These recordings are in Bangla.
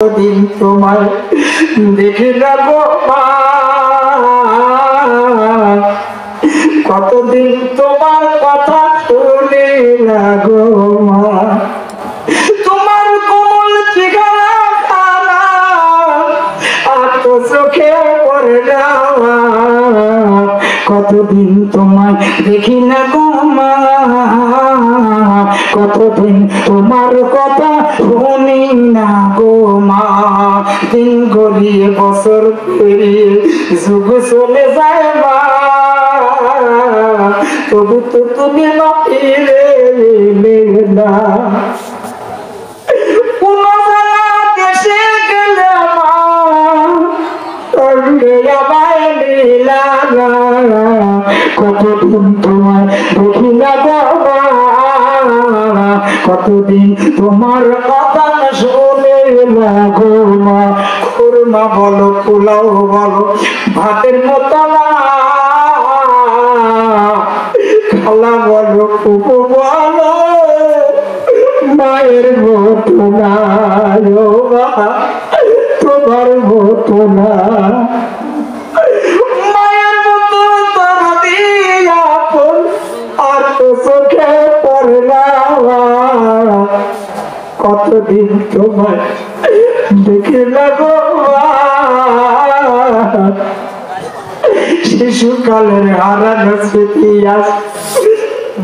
দিন তোমায় দেখে না গো মা, কতদিন তোমার কথা শুনে না গো মা, তোমার কোমল ঠিকানা খানা আর তো চোখে পড়ে না, কতদিন তোমায় দেখি না গো মা, কতদিন তোমার কথা শুনি না গো মা। দিন গড়িয়ে বছর পেরিয়ে যুগ চলে যায় মা, তবু তো তুমি না ফিরে এলে না। দেশে গেলে মা আমায় লীলা, কতদিন তোমায় দেখি না গো মা, কতদিন তোমার কথা শুনে না গো মা। খুরমা বলো পোলাও বলো ভাতের মতো না, খালা বলো ফুপু বলো মায়ের মতো না, তোমার মতো না, মায়ের মতো তারা দিয়া আর তো চোখে পড়ে না। কতদিন তোমায় দেখে না গো শিশুকালের হারানো স্মৃতি আজ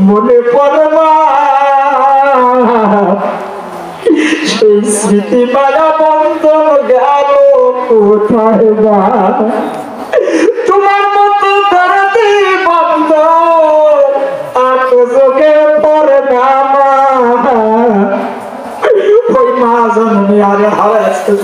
মনে পড়ে মা, সেই স্মৃতি মায়া বন্ধন গেল কোথায় মা, তোমার মতো ধরতি বন্ধ আর তো চোখে পড়ে না মা। ওই মা জন্মে আরে হারাইতে